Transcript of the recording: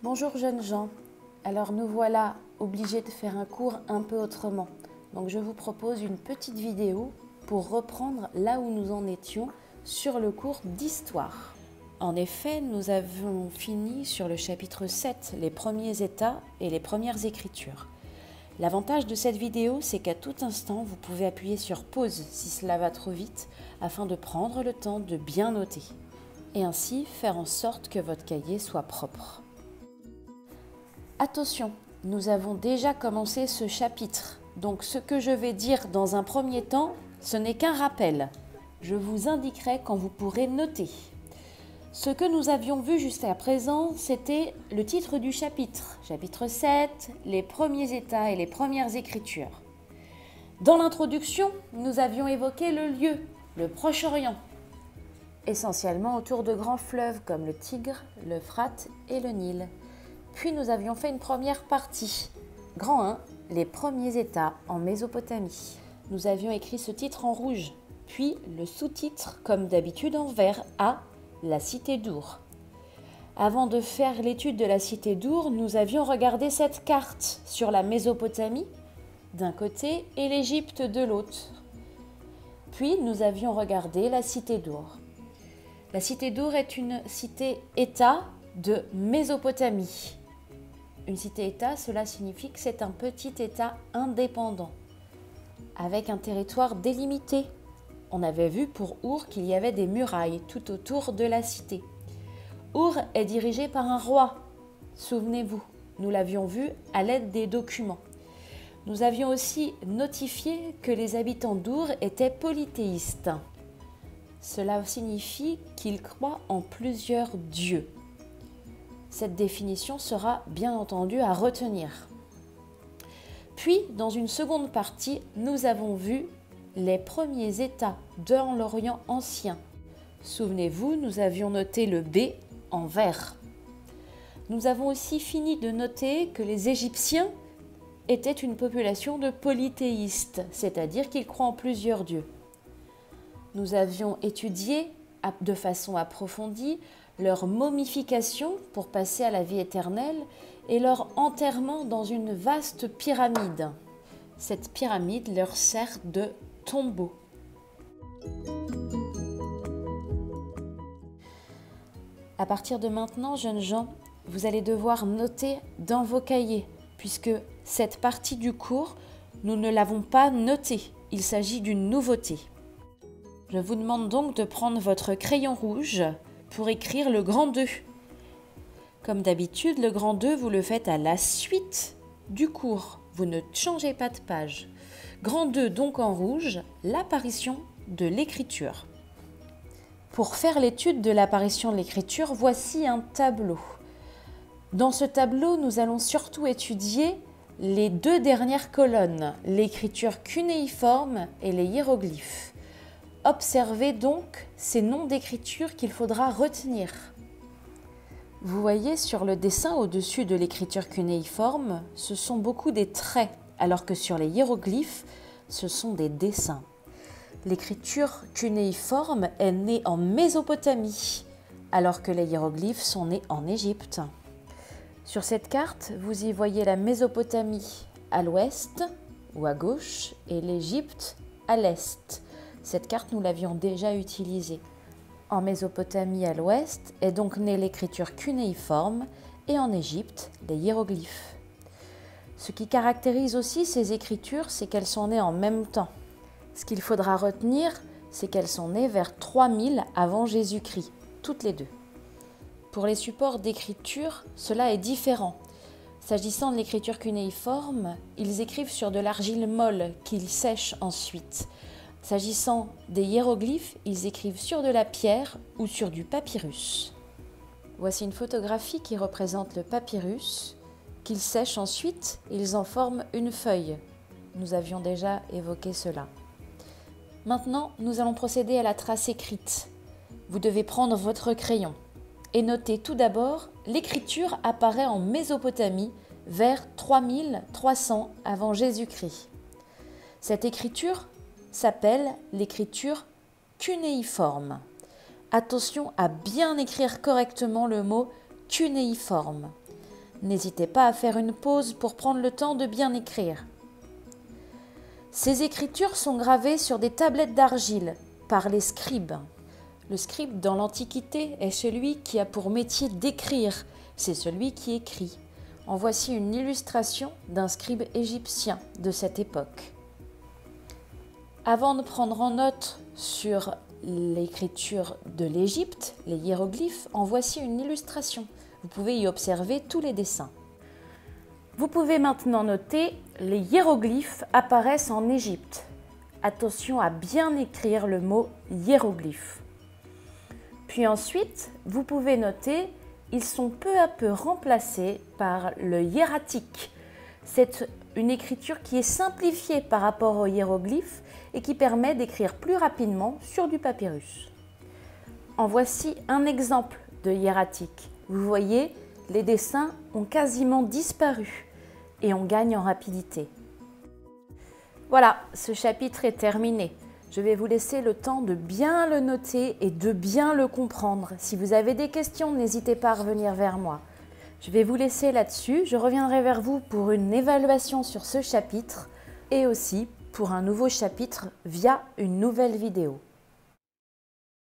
Bonjour jeunes gens, alors nous voilà obligés de faire un cours un peu autrement. Donc je vous propose une petite vidéo pour reprendre là où nous en étions sur le cours d'histoire. En effet, nous avons fini sur le chapitre 7, les premiers états et les premières écritures. L'avantage de cette vidéo, c'est qu'à tout instant, vous pouvez appuyer sur pause si cela va trop vite afin de prendre le temps de bien noter et ainsi faire en sorte que votre cahier soit propre. Attention, nous avons déjà commencé ce chapitre, donc ce que je vais dire dans un premier temps, ce n'est qu'un rappel. Je vous indiquerai quand vous pourrez noter. Ce que nous avions vu jusqu'à présent, c'était le titre du chapitre, chapitre 7, les premiers états et les premières écritures. Dans l'introduction, nous avions évoqué le lieu, le Proche-Orient, essentiellement autour de grands fleuves comme le Tigre, l'Euphrate et le Nil. Puis nous avions fait une première partie, grand 1, les premiers états en Mésopotamie. Nous avions écrit ce titre en rouge, puis le sous-titre, comme d'habitude en vert, à la cité d'Our. Avant de faire l'étude de la cité d'Our, nous avions regardé cette carte sur la Mésopotamie d'un côté et l'Égypte de l'autre. Puis nous avions regardé la cité d'Our. La cité d'Our est une cité-État de Mésopotamie. Une cité-État, cela signifie que c'est un petit État indépendant, avec un territoire délimité. On avait vu pour Our qu'il y avait des murailles tout autour de la cité. Our est dirigé par un roi, souvenez-vous, nous l'avions vu à l'aide des documents. Nous avions aussi notifié que les habitants d'Our étaient polythéistes. Cela signifie qu'ils croient en plusieurs dieux. Cette définition sera bien entendu à retenir. Puis, dans une seconde partie, nous avons vu les premiers états dans l'Orient ancien. Souvenez-vous, nous avions noté le B en vert. Nous avons aussi fini de noter que les Égyptiens étaient une population de polythéistes, c'est-à-dire qu'ils croient en plusieurs dieux. Nous avions étudié de façon approfondie leur momification pour passer à la vie éternelle et leur enterrement dans une vaste pyramide. Cette pyramide leur sert de tombeau. À partir de maintenant, jeunes gens, vous allez devoir noter dans vos cahiers, puisque cette partie du cours, nous ne l'avons pas notée. Il s'agit d'une nouveauté. Je vous demande donc de prendre votre crayon rouge pour écrire le grand 2. Comme d'habitude, le grand 2, vous le faites à la suite du cours. Vous ne changez pas de page. Grand 2, donc en rouge, l'apparition de l'écriture. Pour faire l'étude de l'apparition de l'écriture, voici un tableau. Dans ce tableau, nous allons surtout étudier les deux dernières colonnes, l'écriture cunéiforme et les hiéroglyphes. Observez donc ces noms d'écriture qu'il faudra retenir. Vous voyez sur le dessin au-dessus de l'écriture cunéiforme, ce sont beaucoup des traits, alors que sur les hiéroglyphes, ce sont des dessins. L'écriture cunéiforme est née en Mésopotamie, alors que les hiéroglyphes sont nés en Égypte. Sur cette carte, vous y voyez la Mésopotamie à l'ouest ou à gauche et l'Égypte à l'est. Cette carte, nous l'avions déjà utilisée. En Mésopotamie à l'ouest est donc née l'écriture cunéiforme et en Égypte, les hiéroglyphes. Ce qui caractérise aussi ces écritures, c'est qu'elles sont nées en même temps. Ce qu'il faudra retenir, c'est qu'elles sont nées vers 3000 avant Jésus-Christ, toutes les deux. Pour les supports d'écriture, cela est différent. S'agissant de l'écriture cunéiforme, ils écrivent sur de l'argile molle qu'ils sèchent ensuite. S'agissant des hiéroglyphes, ils écrivent sur de la pierre ou sur du papyrus. Voici une photographie qui représente le papyrus, qu'ils sèchent ensuite et ils en forment une feuille. Nous avions déjà évoqué cela. Maintenant, nous allons procéder à la trace écrite. Vous devez prendre votre crayon et noter tout d'abord, l'écriture apparaît en Mésopotamie vers 3300 avant Jésus-Christ. Cette écriture s'appelle l'écriture cunéiforme. Attention à bien écrire correctement le mot cunéiforme. N'hésitez pas à faire une pause pour prendre le temps de bien écrire. Ces écritures sont gravées sur des tablettes d'argile par les scribes. Le scribe dans l'Antiquité est celui qui a pour métier d'écrire, c'est celui qui écrit. En voici une illustration d'un scribe égyptien de cette époque. Avant de prendre en note sur l'écriture de l'Égypte, les hiéroglyphes, en voici une illustration. Vous pouvez y observer tous les dessins. Vous pouvez maintenant noter les hiéroglyphes apparaissent en Égypte. Attention à bien écrire le mot hiéroglyphe. Puis ensuite, vous pouvez noter ils sont peu à peu remplacés par le hiératique. C'est une écriture qui est simplifiée par rapport aux hiéroglyphes et qui permet d'écrire plus rapidement sur du papyrus. En voici un exemple de hiératique. Vous voyez, les dessins ont quasiment disparu et on gagne en rapidité. Voilà, ce chapitre est terminé. Je vais vous laisser le temps de bien le noter et de bien le comprendre. Si vous avez des questions, n'hésitez pas à revenir vers moi. Je vais vous laisser là-dessus. Je reviendrai vers vous pour une évaluation sur ce chapitre et aussi pour un nouveau chapitre via une nouvelle vidéo.